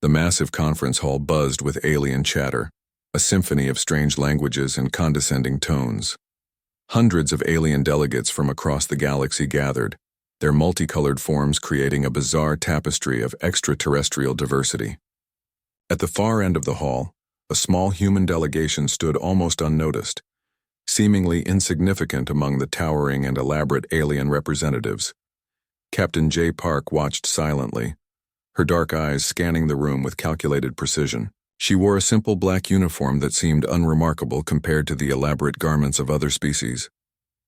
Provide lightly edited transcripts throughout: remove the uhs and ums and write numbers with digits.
The massive conference hall buzzed with alien chatter, a symphony of strange languages and condescending tones. Hundreds of alien delegates from across the galaxy gathered, their multicolored forms creating a bizarre tapestry of extraterrestrial diversity. At the far end of the hall, a small human delegation stood almost unnoticed, seemingly insignificant among the towering and elaborate alien representatives. Captain J. Park watched silently, her dark eyes scanning the room with calculated precision. She wore a simple black uniform that seemed unremarkable compared to the elaborate garments of other species.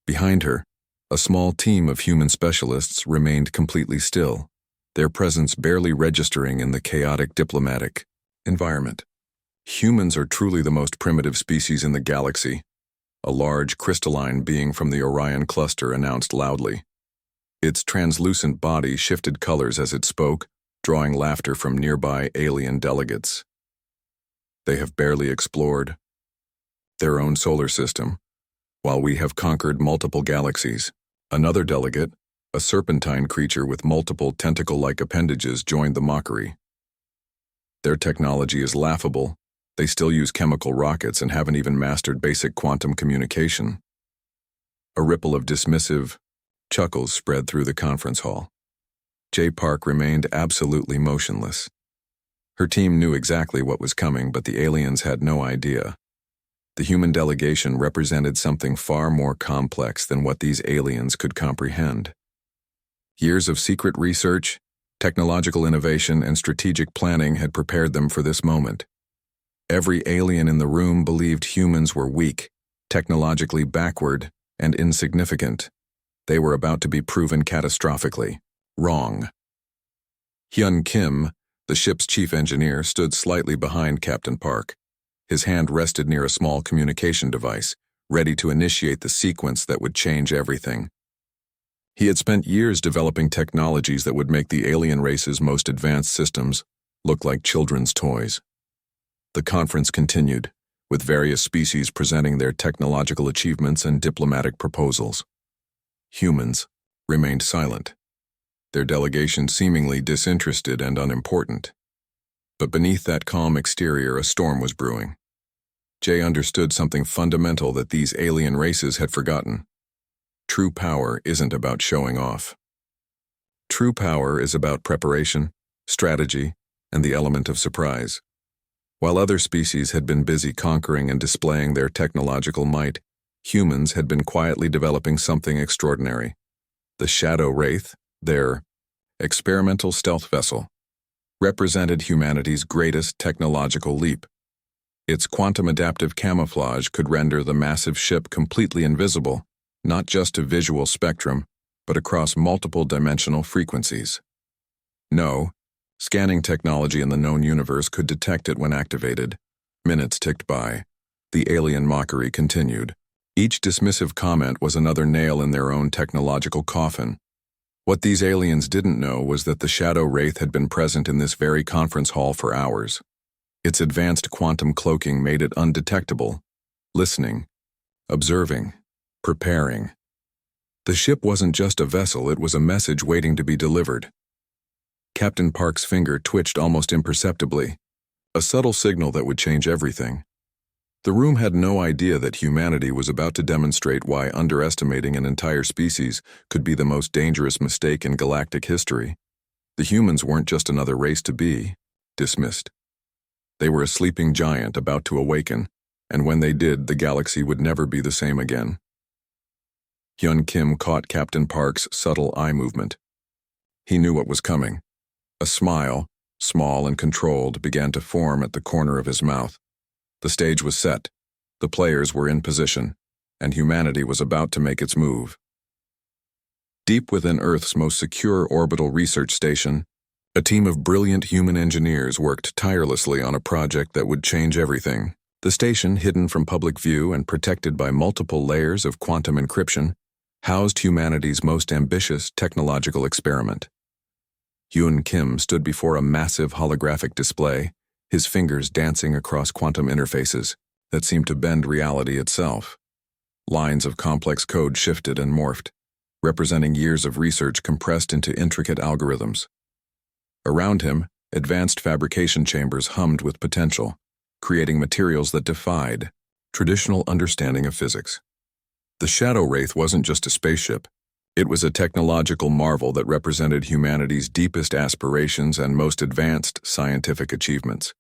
Behind her, a small team of human specialists remained completely still, their presence barely registering in the chaotic diplomatic environment. Humans are truly the most primitive species in the galaxy, a large crystalline being from the Orion cluster announced loudly. Its translucent body shifted colors as it spoke, drawing laughter from nearby alien delegates. They have barely explored their own solar system, while we have conquered multiple galaxies. Another delegate, a serpentine creature with multiple tentacle-like appendages, joined the mockery. Their technology is laughable. They still use chemical rockets and haven't even mastered basic quantum communication. A ripple of dismissive chuckles spread through the conference hall. J. Park remained absolutely motionless. Her team knew exactly what was coming, but the aliens had no idea. The human delegation represented something far more complex than what these aliens could comprehend. Years of secret research, technological innovation, and strategic planning had prepared them for this moment. Every alien in the room believed humans were weak, technologically backward, and insignificant. They were about to be proven catastrophically wrong. Hyun Kim, the ship's chief engineer, stood slightly behind Captain Park. His hand rested near a small communication device, ready to initiate the sequence that would change everything. He had spent years developing technologies that would make the alien race's most advanced systems look like children's toys. The conference continued, with various species presenting their technological achievements and diplomatic proposals. Humans remained silent, their delegation seemingly disinterested and unimportant. But beneath that calm exterior, a storm was brewing. Jay understood something fundamental that these alien races had forgotten. True power isn't about showing off. True power is about preparation, strategy, and the element of surprise. While other species had been busy conquering and displaying their technological might, humans had been quietly developing something extraordinary. The Shadow Wraith, their experimental stealth vessel, represented humanity's greatest technological leap. Its quantum-adaptive camouflage could render the massive ship completely invisible, not just to visual spectrum, but across multiple dimensional frequencies. No, scanning technology in the known universe could detect it when activated. Minutes ticked by. The alien mockery continued. Each dismissive comment was another nail in their own technological coffin. What these aliens didn't know was that the Shadow Wraith had been present in this very conference hall for hours. Its advanced quantum cloaking made it undetectable, listening, observing, preparing. The ship wasn't just a vessel, it was a message waiting to be delivered. Captain Park's finger twitched almost imperceptibly, a subtle signal that would change everything. The room had no idea that humanity was about to demonstrate why underestimating an entire species could be the most dangerous mistake in galactic history. The humans weren't just another race to be dismissed. They were a sleeping giant about to awaken, and when they did, the galaxy would never be the same again. Hyun Kim caught Captain Park's subtle eye movement. He knew what was coming. A smile, small and controlled, began to form at the corner of his mouth. The stage was set, the players were in position, and humanity was about to make its move. Deep within Earth's most secure orbital research station, a team of brilliant human engineers worked tirelessly on a project that would change everything. The station, hidden from public view and protected by multiple layers of quantum encryption, housed humanity's most ambitious technological experiment. Hyun Kim stood before a massive holographic display, his fingers dancing across quantum interfaces that seemed to bend reality itself. Lines of complex code shifted and morphed, representing years of research compressed into intricate algorithms. Around him, Advanced fabrication chambers hummed with potential, creating materials that defied traditional understanding of physics. The Shadow Wraith wasn't just a spaceship. It was a technological marvel that represented humanity's deepest aspirations and most advanced scientific achievements.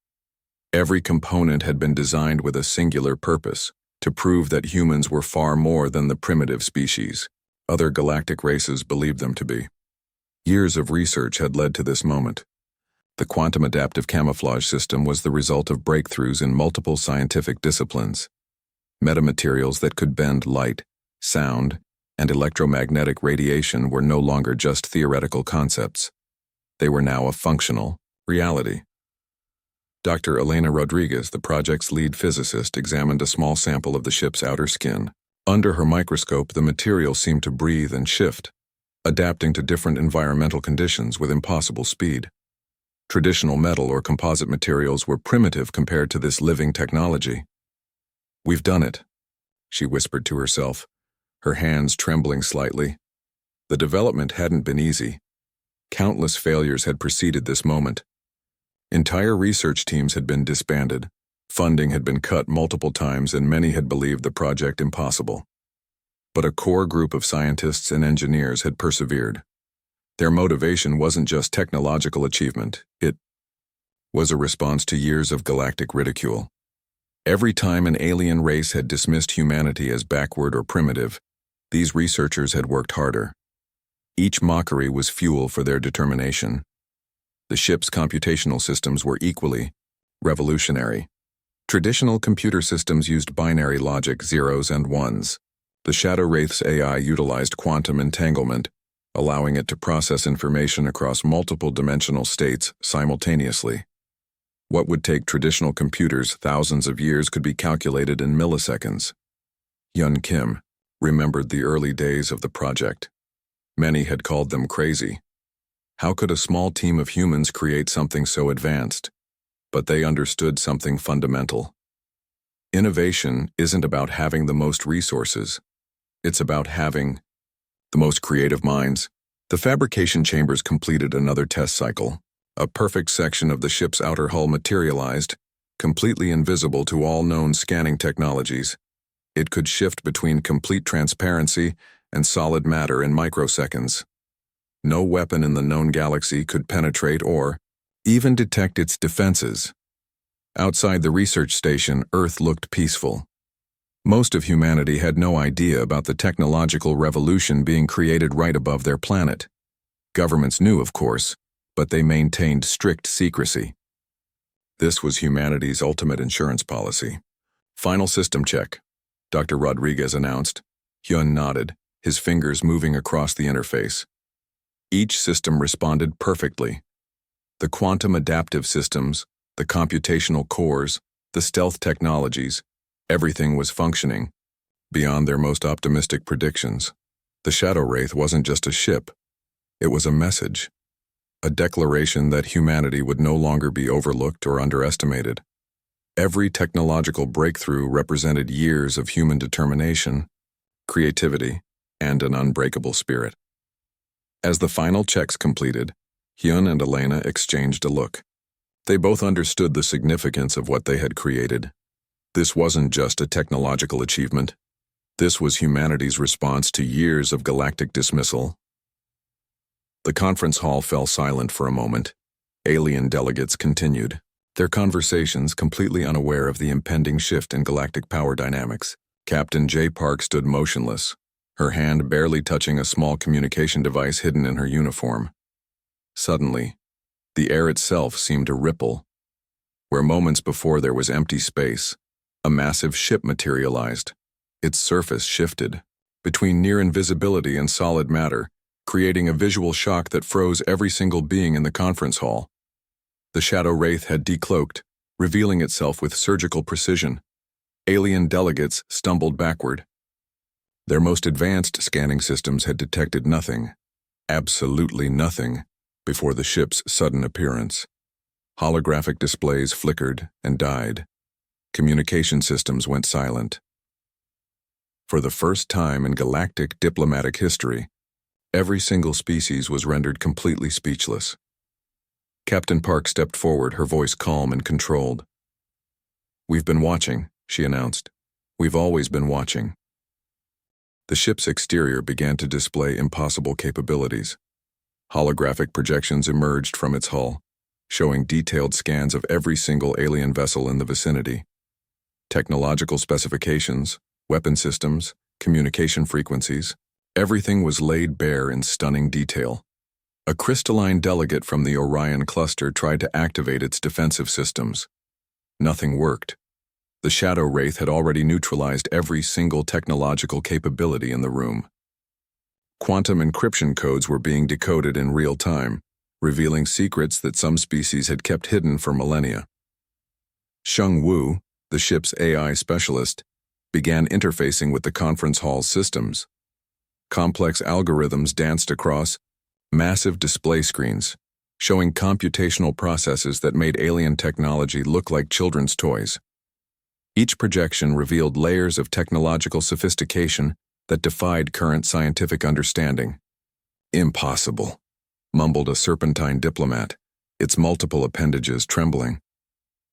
Every component had been designed with a singular purpose, to prove that humans were far more than the primitive species other galactic races believed them to be. Years of research had led to this moment. The quantum adaptive camouflage system was the result of breakthroughs in multiple scientific disciplines. Metamaterials that could bend light, sound, and electromagnetic radiation were no longer just theoretical concepts. They were now a functional reality. Dr. Elena Rodriguez, the project's lead physicist, examined a small sample of the ship's outer skin. Under her microscope, the material seemed to breathe and shift, adapting to different environmental conditions with impossible speed. Traditional metal or composite materials were primitive compared to this living technology. "We've done it," she whispered to herself, her hands trembling slightly. The development hadn't been easy. Countless failures had preceded this moment. Entire research teams had been disbanded, funding had been cut multiple times, and many had believed the project impossible. But a core group of scientists and engineers had persevered. Their motivation wasn't just technological achievement, it was a response to years of galactic ridicule. Every time an alien race had dismissed humanity as backward or primitive, these researchers had worked harder. Each mockery was fuel for their determination. The ship's computational systems were equally revolutionary. Traditional computer systems used binary logic, zeros and ones. The Shadow Wraith's AI utilized quantum entanglement, allowing it to process information across multiple dimensional states simultaneously. What would take traditional computers thousands of years could be calculated in milliseconds. Yun Kim remembered the early days of the project. Many had called them crazy. How could a small team of humans create something so advanced? But they understood something fundamental. Innovation isn't about having the most resources. It's about having the most creative minds. The fabrication chambers completed another test cycle. A perfect section of the ship's outer hull materialized, completely invisible to all known scanning technologies. It could shift between complete transparency and solid matter in microseconds. No weapon in the known galaxy could penetrate or even detect its defenses. Outside the research station, Earth looked peaceful. Most of humanity had no idea about the technological revolution being created right above their planet. Governments knew, of course, but they maintained strict secrecy. This was humanity's ultimate insurance policy. "Final system check," Dr. Rodriguez announced. Hyun nodded, his fingers moving across the interface. Each system responded perfectly. The quantum adaptive systems, the computational cores, the stealth technologies, everything was functioning beyond their most optimistic predictions. The Shadow Wraith wasn't just a ship. It was a message. A declaration that humanity would no longer be overlooked or underestimated. Every technological breakthrough represented years of human determination, creativity, and an unbreakable spirit. As the final checks completed, Hyun and Elena exchanged a look. They both understood the significance of what they had created. This wasn't just a technological achievement. This was humanity's response to years of galactic dismissal. The conference hall fell silent for a moment. Alien delegates continued, their conversations completely unaware of the impending shift in galactic power dynamics. Captain J. Park stood motionless, her hand barely touching a small communication device hidden in her uniform. Suddenly, the air itself seemed to ripple. Where moments before there was empty space, a massive ship materialized. Its surface shifted between near invisibility and solid matter, creating a visual shock that froze every single being in the conference hall. The Shadow Wraith had decloaked, revealing itself with surgical precision. Alien delegates stumbled backward. Their most advanced scanning systems had detected nothing, absolutely nothing, before the ship's sudden appearance. Holographic displays flickered and died. Communication systems went silent. For the first time in galactic diplomatic history, every single species was rendered completely speechless. Captain Park stepped forward, her voice calm and controlled. "We've been watching," she announced. "We've always been watching." The ship's exterior began to display impossible capabilities. Holographic projections emerged from its hull, showing detailed scans of every single alien vessel in the vicinity. Technological specifications, weapon systems, communication frequencies, everything was laid bare in stunning detail. A crystalline delegate from the Orion cluster tried to activate its defensive systems. Nothing worked. The Shadow Wraith had already neutralized every single technological capability in the room. Quantum encryption codes were being decoded in real time, revealing secrets that some species had kept hidden for millennia. Sheng Wu, the ship's AI specialist, began interfacing with the conference hall's systems. Complex algorithms danced across massive display screens, showing computational processes that made alien technology look like children's toys. Each projection revealed layers of technological sophistication that defied current scientific understanding. "Impossible," mumbled a serpentine diplomat, its multiple appendages trembling.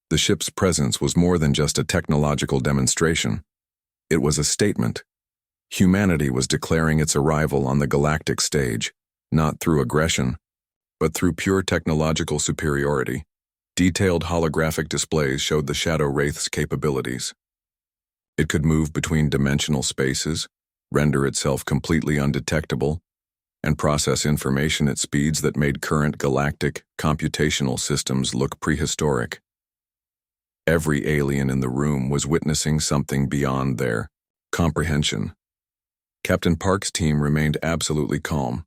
The ship's presence was more than just a technological demonstration. It was a statement. Humanity was declaring its arrival on the galactic stage, not through aggression, but through pure technological superiority. Detailed holographic displays showed the Shadow Wraith's capabilities. It could move between dimensional spaces, render itself completely undetectable, and process information at speeds that made current galactic computational systems look prehistoric. Every alien in the room was witnessing something beyond their comprehension. Captain Park's team remained absolutely calm.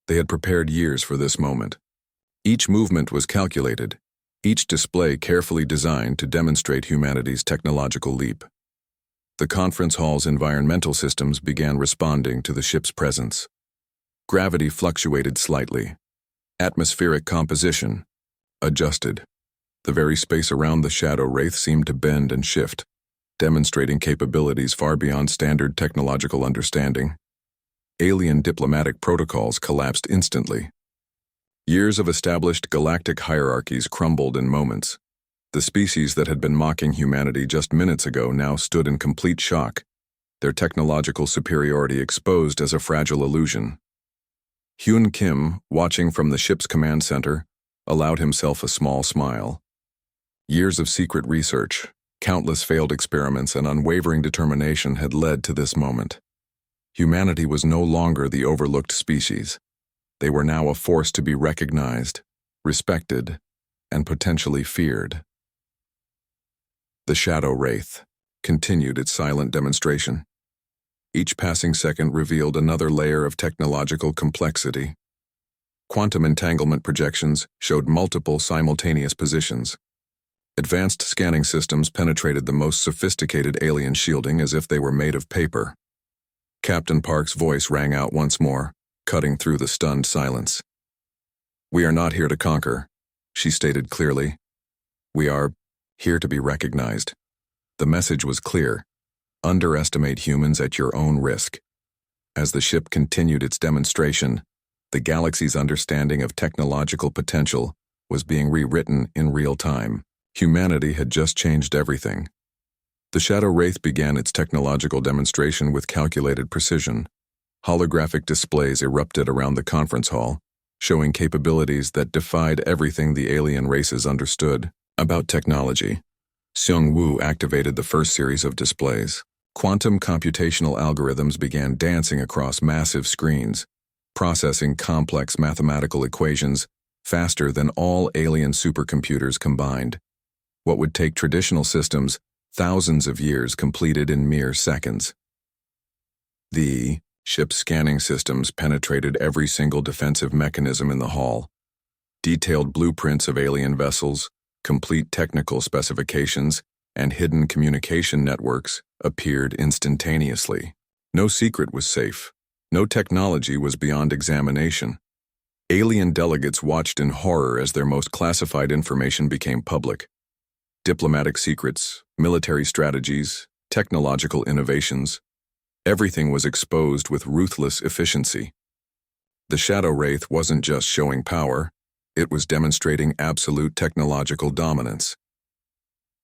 They had prepared years for this moment. Each movement was calculated, each display carefully designed to demonstrate humanity's technological leap. The conference hall's environmental systems began responding to the ship's presence. Gravity fluctuated slightly. Atmospheric composition adjusted. The very space around the Shadow Wraith seemed to bend and shift, demonstrating capabilities far beyond standard technological understanding. Alien diplomatic protocols collapsed instantly. Years of established galactic hierarchies crumbled in moments. The species that had been mocking humanity just minutes ago now stood in complete shock, their technological superiority exposed as a fragile illusion. Hyun Kim, watching from the ship's command center, allowed himself a small smile. Years of secret research, countless failed experiments, and unwavering determination had led to this moment. Humanity was no longer the overlooked species. They were now a force to be recognized, respected, and potentially feared. The Shadow Wraith continued its silent demonstration. Each passing second revealed another layer of technological complexity. Quantum entanglement projections showed multiple simultaneous positions. Advanced scanning systems penetrated the most sophisticated alien shielding as if they were made of paper. Captain Park's voice rang out once more, cutting through the stunned silence. "We are not here to conquer," she stated clearly. "We are here to be recognized." The message was clear. Underestimate humans at your own risk. As the ship continued its demonstration, the galaxy's understanding of technological potential was being rewritten in real time. Humanity had just changed everything. The Shadow Wraith began its technological demonstration with calculated precision. Holographic displays erupted around the conference hall, showing capabilities that defied everything the alien races understood about technology. Seung Woo activated the first series of displays. Quantum computational algorithms began dancing across massive screens, processing complex mathematical equations faster than all alien supercomputers combined. What would take traditional systems thousands of years completed in mere seconds. The ship's scanning systems penetrated every single defensive mechanism in the hall. Detailed blueprints of alien vessels, complete technical specifications, and hidden communication networks appeared instantaneously. No secret was safe. No technology was beyond examination. Alien delegates watched in horror as their most classified information became public. Diplomatic secrets, military strategies, technological innovations, everything was exposed with ruthless efficiency. The Shadow Wraith wasn't just showing power, It was demonstrating absolute technological dominance.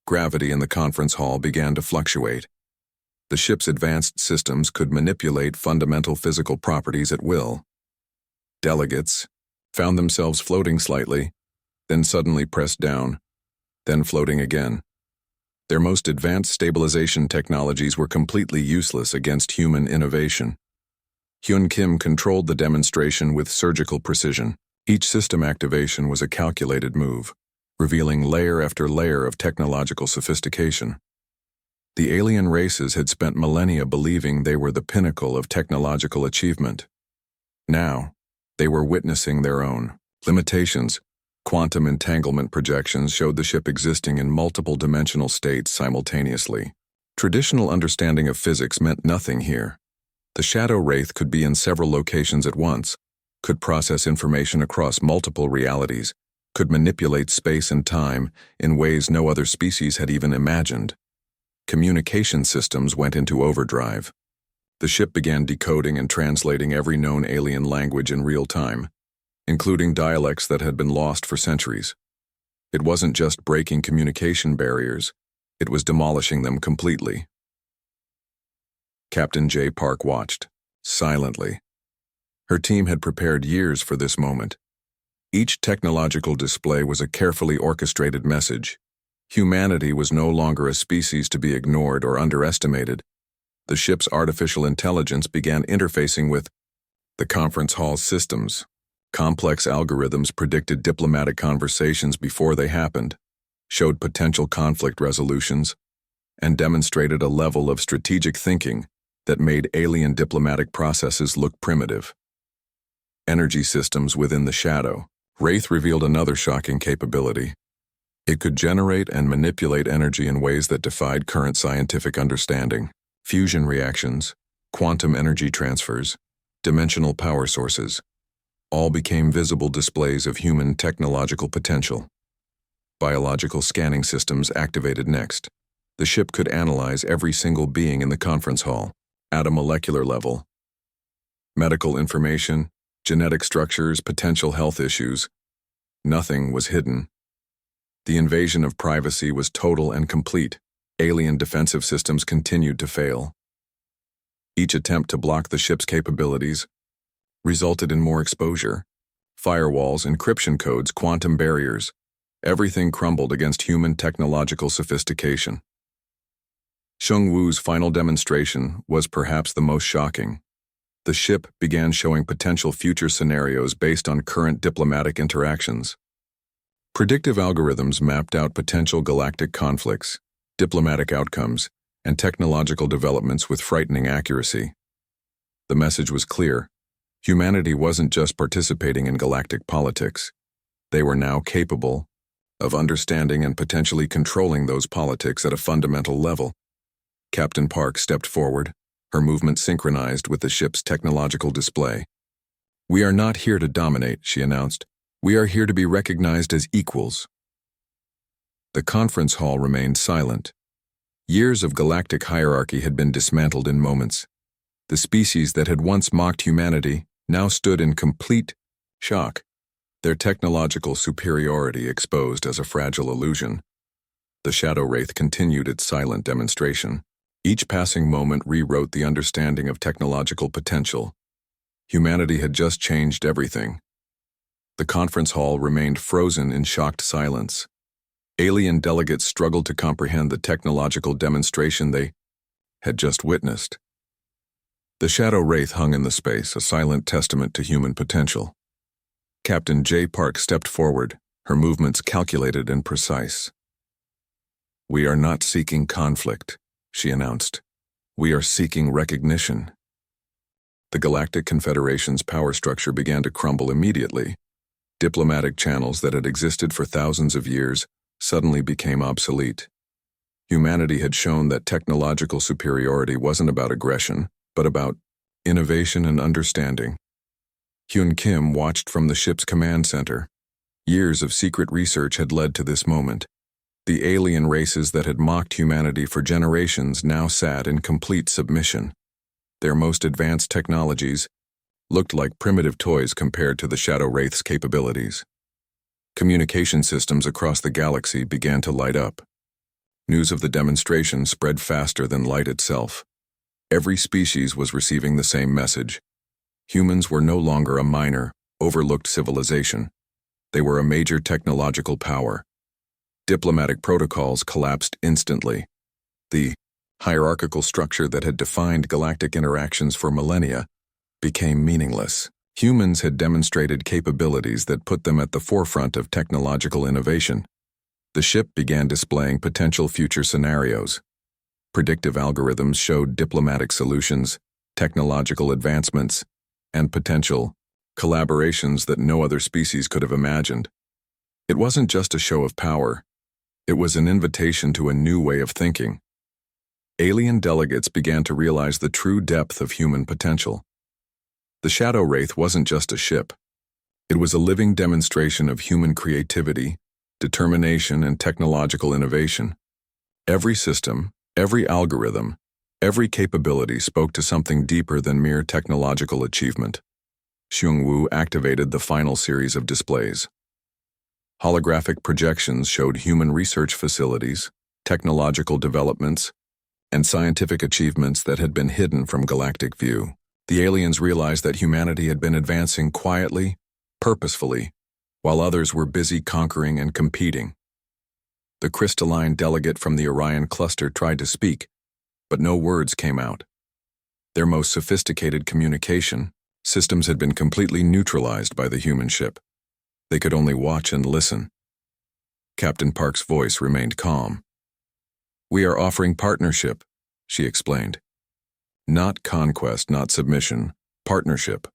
Gravity in the conference hall began to fluctuate. The ship's advanced systems could manipulate fundamental physical properties at will. Delegates found themselves floating slightly, then suddenly pressed down, then floating again. Their most advanced stabilization technologies were completely useless against human innovation. Hyun Kim controlled the demonstration with surgical precision. Each system activation was a calculated move, revealing layer after layer of technological sophistication. The alien races had spent millennia believing they were the pinnacle of technological achievement. Now, they were witnessing their own limitations. Quantum entanglement projections showed the ship existing in multiple dimensional states simultaneously. Traditional understanding of physics meant nothing here. The shadow wraith could be in several locations at once, could process information across multiple realities, could manipulate space and time in ways no other species had even imagined. Communication systems went into overdrive. The ship began decoding and translating every known alien language in real time, including dialects that had been lost for centuries. It wasn't just breaking communication barriers, it was demolishing them completely. Captain J. Park watched, silently. Her team had prepared years for this moment. Each technological display was a carefully orchestrated message. Humanity was no longer a species to be ignored or underestimated. The ship's artificial intelligence began interfacing with the conference hall's systems. Complex algorithms predicted diplomatic conversations before they happened, showed potential conflict resolutions, and demonstrated a level of strategic thinking that made alien diplomatic processes look primitive. Energy systems within the shadow. Wraith revealed another shocking capability. It could generate and manipulate energy in ways that defied current scientific understanding. Fusion reactions, quantum energy transfers, dimensional power sources, all became visible displays of human technological potential. Biological scanning systems activated next. The ship could analyze every single being in the conference hall, at a molecular level. Medical information, genetic structures, potential health issues. Nothing was hidden. The invasion of privacy was total and complete. Alien defensive systems continued to fail. Each attempt to block the ship's capabilities resulted in more exposure. Firewalls, encryption codes, quantum barriers. Everything crumbled against human technological sophistication. Shung Wu's final demonstration was perhaps the most shocking. The ship began showing potential future scenarios based on current diplomatic interactions. Predictive algorithms mapped out potential galactic conflicts, diplomatic outcomes, and technological developments with frightening accuracy. The message was clear. Humanity wasn't just participating in galactic politics. They were now capable of understanding and potentially controlling those politics at a fundamental level. Captain Park stepped forward, her movement synchronized with the ship's technological display. "We are not here to dominate," she announced. "We are here to be recognized as equals." The conference hall remained silent. Years of galactic hierarchy had been dismantled in moments. The species that had once mocked humanity now stood in complete shock, their technological superiority exposed as a fragile illusion. The Shadow Wraith continued its silent demonstration. Each passing moment rewrote the understanding of technological potential. Humanity had just changed everything. The conference hall remained frozen in shocked silence. Alien delegates struggled to comprehend the technological demonstration they had just witnessed. The Shadow Wraith hung in the space, a silent testament to human potential. Captain J. Park stepped forward, her movements calculated and precise. "We are not seeking conflict," she announced. "We are seeking recognition." The Galactic Confederation's power structure began to crumble immediately. Diplomatic channels that had existed for thousands of years suddenly became obsolete. Humanity had shown that technological superiority wasn't about aggression, but about innovation and understanding. Hyun Kim watched from the ship's command center. Years of secret research had led to this moment. The alien races that had mocked humanity for generations now sat in complete submission. Their most advanced technologies looked like primitive toys compared to the Shadow Wraith's capabilities. Communication systems across the galaxy began to light up. News of the demonstration spread faster than light itself. Every species was receiving the same message. Humans were no longer a minor, overlooked civilization. They were a major technological power. Diplomatic protocols collapsed instantly. The hierarchical structure that had defined galactic interactions for millennia became meaningless. Humans had demonstrated capabilities that put them at the forefront of technological innovation. The ship began displaying potential future scenarios. Predictive algorithms showed diplomatic solutions, technological advancements, and potential collaborations that no other species could have imagined. It wasn't just a show of power. It was an invitation to a new way of thinking. Alien delegates began to realize the true depth of human potential. The Shadow Wraith wasn't just a ship. It was a living demonstration of human creativity, determination, and technological innovation. Every system, every algorithm, every capability spoke to something deeper than mere technological achievement. Xiongwu activated the final series of displays. Holographic projections showed human research facilities, technological developments, and scientific achievements that had been hidden from galactic view. The aliens realized that humanity had been advancing quietly, purposefully, while others were busy conquering and competing. The crystalline delegate from the Orion cluster tried to speak, but no words came out. Their most sophisticated communication systems had been completely neutralized by the human ship. They could only watch and listen. Captain Park's voice remained calm. "We are offering partnership," she explained. "Not conquest, not submission, partnership."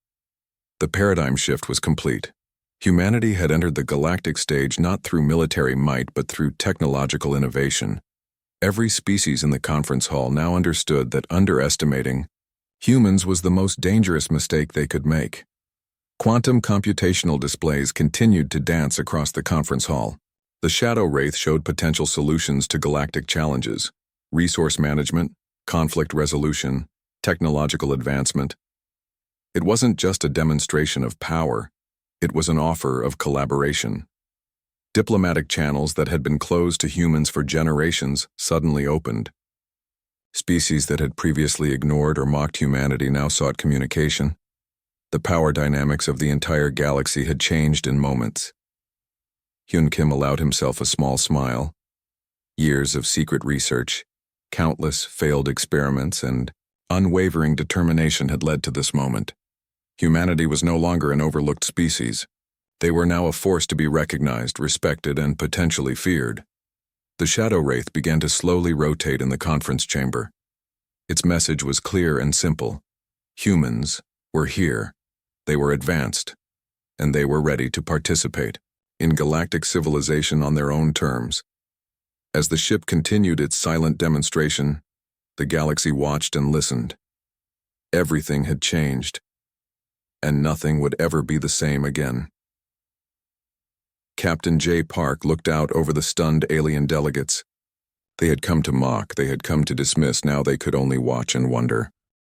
The paradigm shift was complete. Humanity had entered the galactic stage not through military might but through technological innovation. Every species in the conference hall now understood that underestimating humans was the most dangerous mistake they could make. Quantum computational displays continued to dance across the conference hall. The Shadow Wraith showed potential solutions to galactic challenges: resource management, conflict resolution, technological advancement. It wasn't just a demonstration of power, it was an offer of collaboration. Diplomatic channels that had been closed to humans for generations suddenly opened. Species that had previously ignored or mocked humanity now sought communication. The power dynamics of the entire galaxy had changed in moments. Hyun Kim allowed himself a small smile. Years of secret research, countless failed experiments, and unwavering determination had led to this moment. Humanity was no longer an overlooked species. They were now a force to be recognized, respected, and potentially feared. The Shadow Wraith began to slowly rotate in the conference chamber. Its message was clear and simple. Humans were here. They were advanced, and they were ready to participate in galactic civilization on their own terms. As the ship continued its silent demonstration, the galaxy watched and listened. Everything had changed, and nothing would ever be the same again. Captain J. Park looked out over the stunned alien delegates. They had come to mock, they had come to dismiss, now they could only watch and wonder.